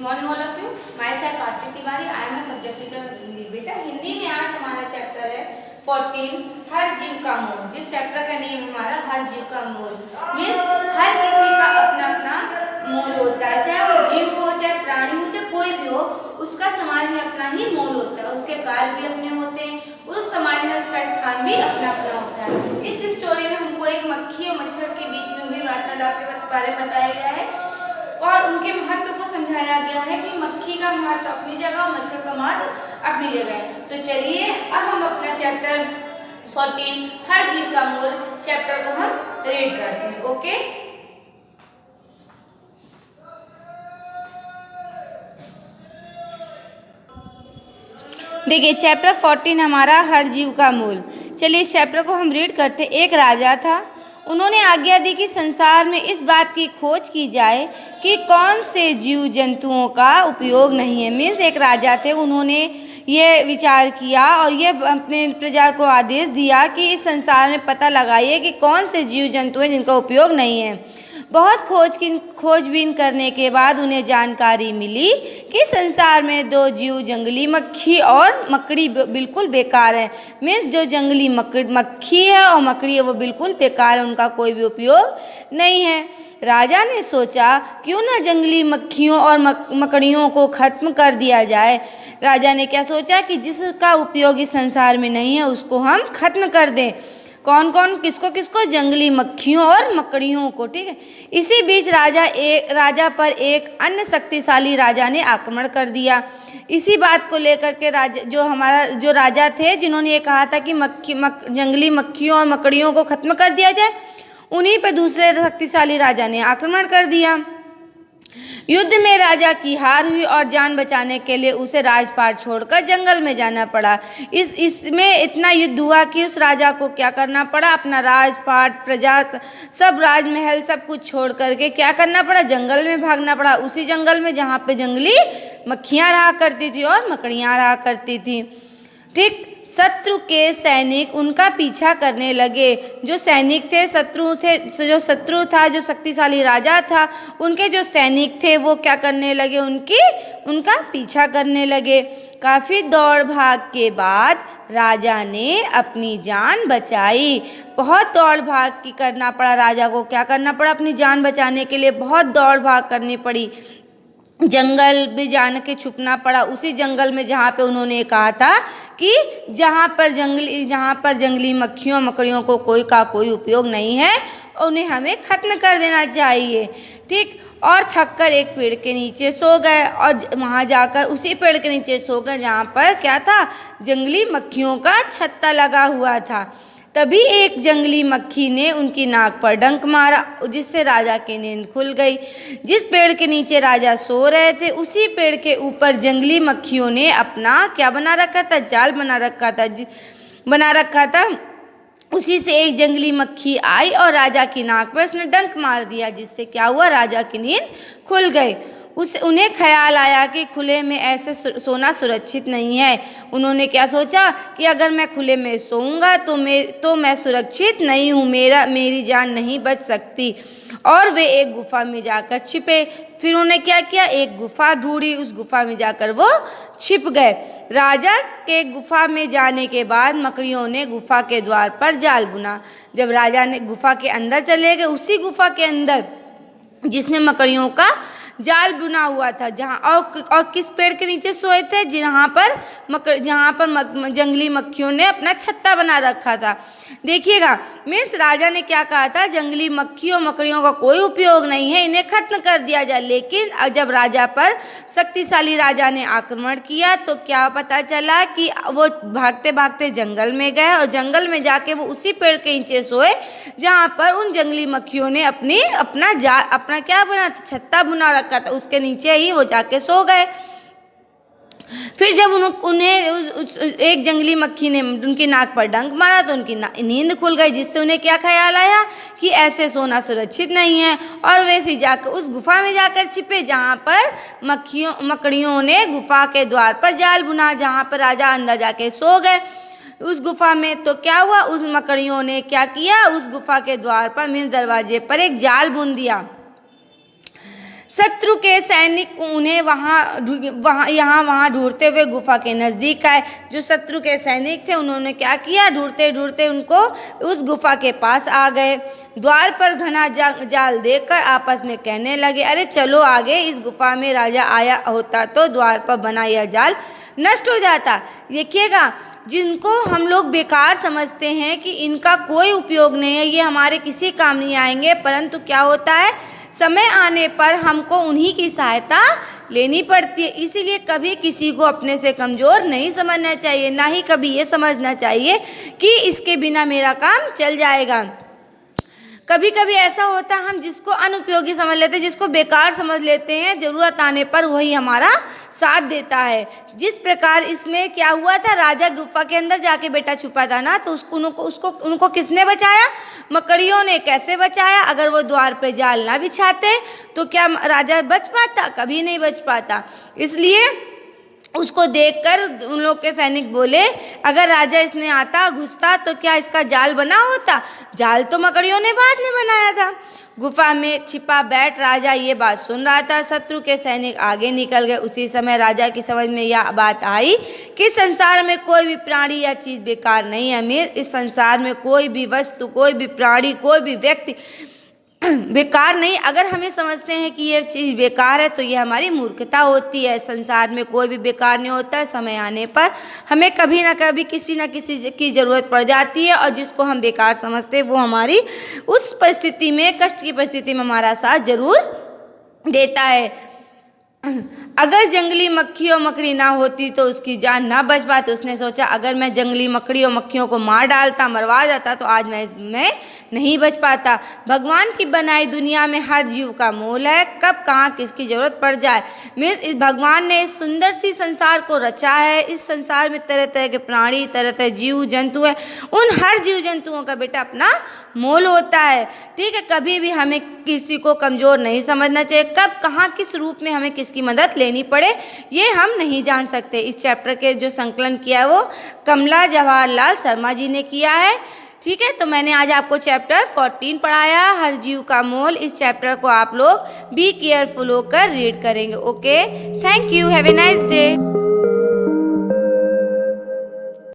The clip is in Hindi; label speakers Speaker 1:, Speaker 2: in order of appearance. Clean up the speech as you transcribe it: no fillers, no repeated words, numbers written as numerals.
Speaker 1: Morning all of you. My self Aarti Tiwari, I am a subject teacher Hindi. बेटा हिंदी में आज हमारा चैप्टर है 14 हर जीव का मोल। जिस चैप्टर का नेम हमारा हर जीव का मोल मीन्स हर किसी का अपना अपना मोल होता है, चाहे वो जीव हो, चाहे प्राणी हो, चाहे कोई भी हो, उसका समाज में अपना ही मोल होता है। उसके कार्य भी अपने होते हैं, उस समाज में उसका स्थान भी अपना अपना होता है। इस स्टोरी में हमको एक मक्खी और मच्छर के बीच में हुई वार्तालाप के बारे में बताया गया है और उनके महत्व को समझाया गया है कि मक्खी का महत्व अपनी जगह और मच्छर का महत्व अपनी जगह है। तो चलिए अब हम अपना चैप्टर 14 हर जीव का मोल चैप्टर को हम रीड करते हैं। ओके, देखिए चैप्टर 14 हमारा हर जीव का मूल। चलिए इस चैप्टर को हम रीड करते। एक राजा था, उन्होंने आज्ञा दी कि संसार में इस बात की खोज की जाए कि कौन से जीव जंतुओं का उपयोग नहीं है। मीन्स एक राजा थे, उन्होंने ये विचार किया और ये अपने प्रजा को आदेश दिया कि इस संसार में पता लगाइए कि कौन से जीव जंतु हैं जिनका उपयोग नहीं है। बहुत खोजबीन करने के बाद उन्हें जानकारी मिली कि संसार में दो जीव जंगली मक्खी और मकड़ी बिल्कुल बेकार है। मीन्स जो जंगली मक्खी है और मकड़ी है वो बिल्कुल बेकार है, उनका कोई भी उपयोग नहीं है। राजा ने सोचा क्यों ना जंगली मक्खियों और मकड़ियों को खत्म कर दिया जाए। राजा ने क्या सोचा कि जिसका उपयोग इस संसार में नहीं है उसको हम खत्म कर दें। कौन कौन, किसको किसको? जंगली मक्खियों और मकड़ियों को। ठीक है। इसी बीच राजा पर एक अन्य शक्तिशाली राजा ने आक्रमण कर दिया। इसी बात को लेकर के जो राजा थे जिन्होंने ये कहा था कि जंगली मक्खियों और मकड़ियों को खत्म कर दिया जाए, उन्हीं पर दूसरे शक्तिशाली राजा ने आक्रमण कर दिया। युद्ध में राजा की हार हुई और जान बचाने के लिए उसे राजपाट छोड़कर जंगल में जाना पड़ा। इसमें इतना युद्ध हुआ कि उस राजा को क्या करना पड़ा, अपना राजपाट, प्रजा, सब राजमहल सब कुछ छोड़ करके क्या करना पड़ा, जंगल में भागना पड़ा। उसी जंगल में जहाँ पे जंगली मक्खियाँ रहा करती थी और मकड़ियाँ रहा करती थी। ठीक, शत्रु के सैनिक उनका पीछा करने लगे। जो सैनिक थे, जो शत्रु था, जो शक्तिशाली राजा था, उनके जो सैनिक थे वो क्या करने लगे, उनका पीछा करने लगे। काफ़ी दौड़ भाग के बाद राजा ने अपनी जान बचाई। बहुत दौड़ भाग करना पड़ा राजा को, क्या करना पड़ा, अपनी जान बचाने के लिए बहुत दौड़ भाग करनी पड़ी। जंगल भी जान के छुपना पड़ा, उसी जंगल में जहाँ पे उन्होंने कहा था कि जहाँ पर जंगली मक्खियों मकड़ियों को कोई उपयोग नहीं है, उन्हें हमें ख़त्म कर देना चाहिए। ठीक, और थक कर एक पेड़ के नीचे सो गए और वहाँ जाकर उसी पेड़ के नीचे सो गए जहाँ पर क्या था, जंगली मक्खियों का छत्ता लगा हुआ था। तभी एक जंगली मक्खी ने उनकी नाक पर डंक मारा, जिससे राजा की नींद खुल गई। जिस पेड़ के नीचे राजा सो रहे थे उसी पेड़ के ऊपर जंगली मक्खियों ने अपना क्या बना रखा था, जाल बना रखा था। उसी से एक जंगली मक्खी आई और राजा की नाक पर उसने डंक मार दिया, जिससे क्या हुआ, राजा की नींद खुल गई। उन्हें ख्याल आया कि खुले में ऐसे सोना सुरक्षित नहीं है। उन्होंने क्या सोचा कि अगर मैं खुले में सोऊंगा तो मैं सुरक्षित नहीं हूँ, मेरी जान नहीं बच सकती। और वे एक गुफा में जाकर छिपे। फिर उन्होंने क्या किया, एक गुफा ढूंढी, उस गुफा में जाकर वो छिप गए। राजा के गुफा में जाने के बाद मकड़ियों ने गुफा के द्वार पर जाल बुना। जब राजा ने गुफा के अंदर चले गए, उसी गुफा के अंदर जिसमें मकड़ियों का जाल बुना हुआ था, जहाँ और किस पेड़ के नीचे सोए थे, जहाँ पर जंगली मक्खियों ने अपना छत्ता बना रखा था। देखिएगा, मीन्स राजा ने क्या कहा था, जंगली मक्खियों मकड़ियों का कोई उपयोग नहीं है, इन्हें खत्म कर दिया जाए। लेकिन जब राजा पर शक्तिशाली राजा ने आक्रमण किया तो क्या पता चला कि वो भागते भागते जंगल में गए और जंगल में जाके वो उसी पेड़ के नीचे सोए जहाँ पर उन जंगली मक्खियों ने अपना क्या बना, छत्ता बुना रखा था, उसके नीचे ही वो जाके सो गए। फिर जब उन्हें एक जंगली मक्खी ने उनकी नाक पर डंक मारा तो उनकी नींद खुल गई, जिससे उन्हें क्या ख्याल आया कि ऐसे सोना सुरक्षित नहीं है। और वे फिर जाकर उस गुफा में जाकर छिपे जहाँ पर मकड़ियों ने गुफा के द्वार पर जाल बुना, जहाँ पर राजा अंदर जाके सो गए उस गुफा में। तो क्या हुआ, उस मकड़ियों ने क्या किया, उस गुफा के द्वार पर मीन्स दरवाजे पर एक जाल बुन दिया। शत्रु के सैनिक उन्हें वहाँ ढूंढते हुए गुफा के नज़दीक आए। जो शत्रु के सैनिक थे उन्होंने क्या किया, ढूंढते ढूंढते उनको उस गुफा के पास आ गए। द्वार पर घना जाल देखकर आपस में कहने लगे, अरे चलो आगे, इस गुफा में राजा आया होता तो द्वार पर बना यह जाल नष्ट हो जाता। देखिएगा, जिनको हम लोग बेकार समझते हैं कि इनका कोई उपयोग नहीं है, ये हमारे किसी काम नहीं आएंगे, परंतु क्या होता है, समय आने पर हमको उन्हीं की सहायता लेनी पड़ती है। इसीलिए कभी किसी को अपने से कमज़ोर नहीं समझना चाहिए, ना ही कभी ये समझना चाहिए कि इसके बिना मेरा काम चल जाएगा। कभी कभी ऐसा होता है, हम जिसको अनुपयोगी समझ लेते हैं, जिसको बेकार समझ लेते हैं, ज़रूरत आने पर वही हमारा साथ देता है। जिस प्रकार इसमें क्या हुआ था, राजा गुफा के अंदर जाके बेटा छुपा था ना, तो उनको किसने बचाया, मकड़ियों ने। कैसे बचाया, अगर वो द्वार पे जाल ना बिछाते तो क्या राजा बच पाता, कभी नहीं बच पाता। इसलिए उसको देखकर उन लोग के सैनिक बोले, अगर राजा इसमें आता घुसता तो क्या इसका जाल बना होता, जाल तो मकड़ियों ने बाद में बनाया था। गुफा में छिपा बैठ राजा ये बात सुन रहा था। शत्रु के सैनिक आगे निकल गए। उसी समय राजा की समझ में यह बात आई कि संसार में कोई भी प्राणी या चीज़ बेकार नहीं है। इस संसार में कोई भी वस्तु, कोई भी प्राणी, कोई भी व्यक्ति बेकार नहीं। अगर हमें समझते हैं कि ये चीज़ बेकार है तो ये हमारी मूर्खता होती है। संसार में कोई भी बेकार नहीं होता है। समय आने पर हमें कभी ना कभी किसी न किसी की ज़रूरत पड़ जाती है, और जिसको हम बेकार समझते हैं वो हमारी उस परिस्थिति में, कष्ट की परिस्थिति में हमारा साथ जरूर देता है। अगर जंगली मक्खी और मकड़ी ना होती तो उसकी जान ना बच पाती। उसने सोचा, अगर मैं जंगली मकड़ी और मक्खियों को मार डालता, मरवा जाता, तो आज मैं इसमें नहीं बच पाता। भगवान की बनाई दुनिया में हर जीव का मोल है, कब कहाँ किसकी ज़रूरत पड़ जाए। इस भगवान ने इस सुंदर सी संसार को रचा है। इस संसार में तरह तरह के प्राणी, तरह तरह जीव जंतु हैं। उन हर जीव जंतुओं का बेटा अपना मोल होता है। ठीक है, कभी भी हमें किसी को कमज़ोर नहीं समझना चाहिए। कब कहाँ किस रूप में हमें किसकी मदद लेनी पड़े ये हम नहीं जान सकते। इस चैप्टर के जो संकलन किया है वो कमला जवाहरलाल शर्मा जी ने किया है। ठीक है, तो मैंने आज आपको चैप्टर 14 पढ़ाया, हर जीव का मोल। इस चैप्टर को आप लोग बी केयरफुल होकर रीड करेंगे। Okay, thank you, have a nice day.